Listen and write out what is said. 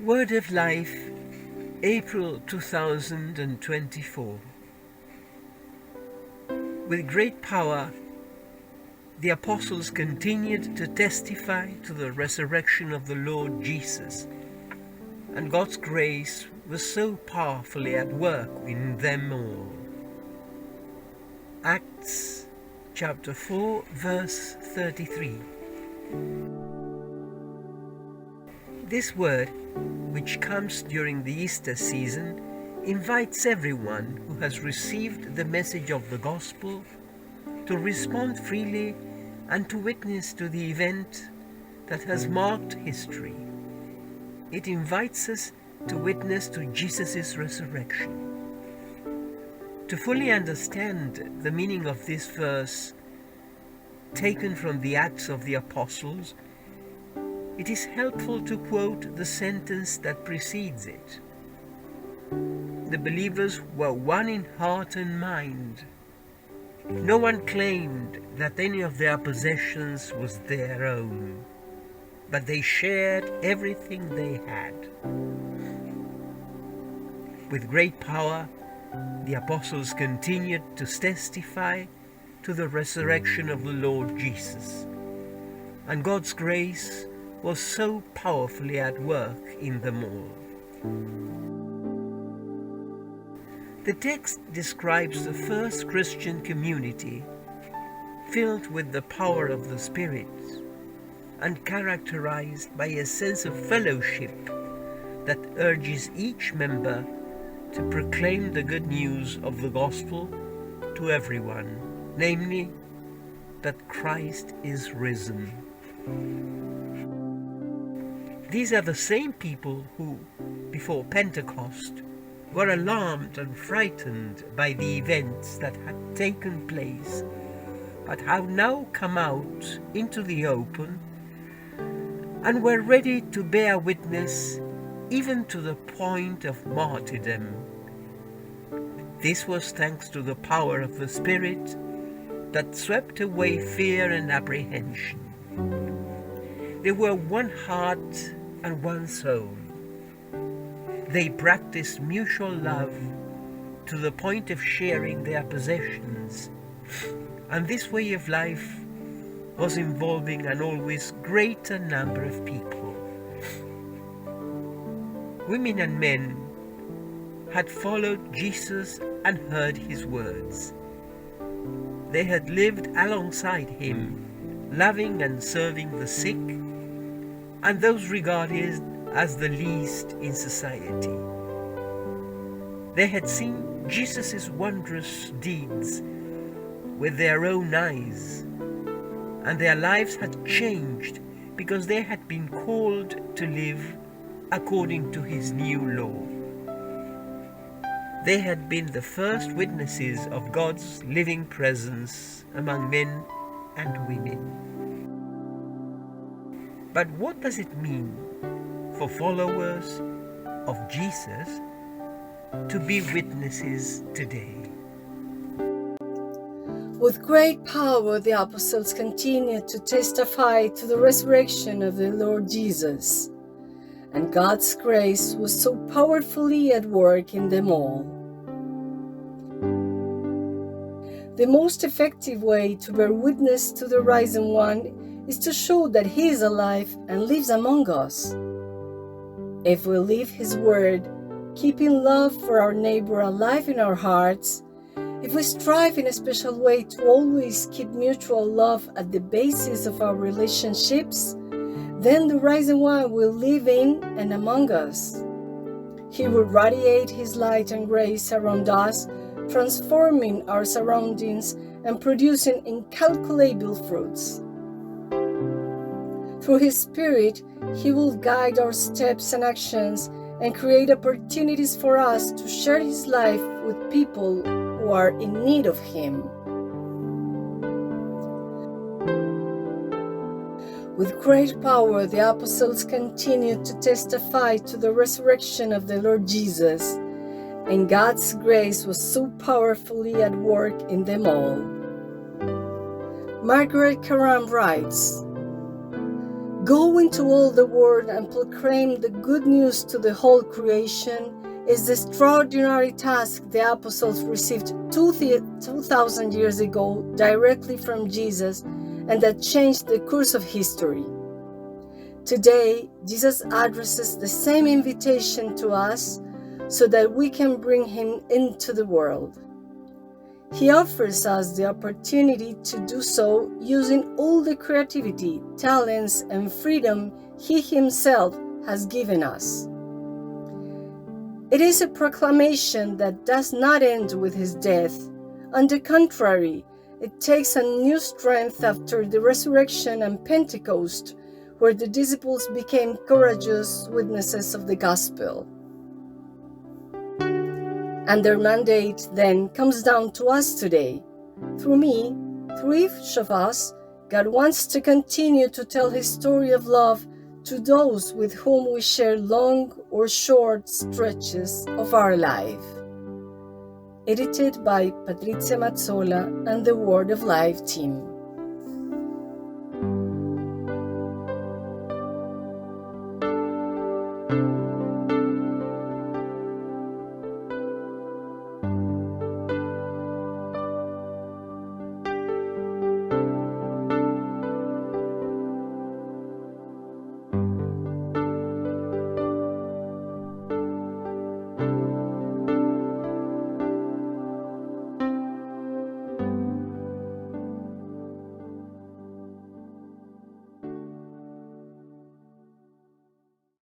Word of Life, April 2024. With great power, the apostles continued to testify to the resurrection of the Lord Jesus, and God's grace was so powerfully at work in them all. Acts chapter 4, verse 33. This word, which comes during the Easter season, invites everyone who has received the message of the gospel to respond freely and to witness to the event that has marked history. It invites us to witness to Jesus' resurrection. To fully understand the meaning of this verse, taken from the Acts of the Apostles, it is helpful to quote the sentence that precedes it. The believers were one in heart and mind. No one claimed that any of their possessions was their own, but they shared everything they had. With great power, the apostles continued to testify to the resurrection of the Lord Jesus, and God's grace was so powerfully at work in them all. The text describes the first Christian community filled with the power of the Spirit and characterized by a sense of fellowship that urges each member to proclaim the good news of the gospel to everyone, namely, that Christ is risen. These are the same people who, before Pentecost, were alarmed and frightened by the events that had taken place, but have now come out into the open and were ready to bear witness even to the point of martyrdom. This was thanks to the power of the Spirit that swept away fear and apprehension. They were one heart and one soul. They practiced mutual love to the point of sharing their possessions, and this way of life was involving an always greater number of people. Women and men had followed Jesus and heard his words. They had lived alongside him, loving and serving the sick and those regarded as the least in society. They had seen Jesus' wondrous deeds with their own eyes, and their lives had changed because they had been called to live according to his new law. They had been the first witnesses of God's living presence among men and women. But what does it mean for followers of Jesus to be witnesses today? With great power, the apostles continued to testify to the resurrection of the Lord Jesus, and God's grace was so powerfully at work in them all. The most effective way to bear witness to the risen one is to show that he is alive and lives among us. If we live his word, keeping love for our neighbor alive in our hearts, if we strive in a special way to always keep mutual love at the basis of our relationships, then the risen one will live in and among us. He will radiate his light and grace around us, transforming our surroundings and producing incalculable fruits. Through his Spirit, he will guide our steps and actions and create opportunities for us to share his life with people who are in need of him. With great power, the apostles continued to testify to the resurrection of the Lord Jesus, and God's grace was so powerfully at work in them all. Margaret Karam writes, Go into all the world and proclaim the good news to the whole creation is the extraordinary task the apostles received 2,000 years ago directly from Jesus, and that changed the course of history. Today, Jesus addresses the same invitation to us so that we can bring him into the world. He offers us the opportunity to do so using all the creativity, talents, and freedom he himself has given us. It is a proclamation that does not end with his death. On the contrary, it takes a new strength after the resurrection and Pentecost, where the disciples became courageous witnesses of the gospel. And their mandate then comes down to us today. Through me, through each of us, God wants to continue to tell his story of love to those with whom we share long or short stretches of our life. Edited by Patrizia Mazzola and the Word of Life team.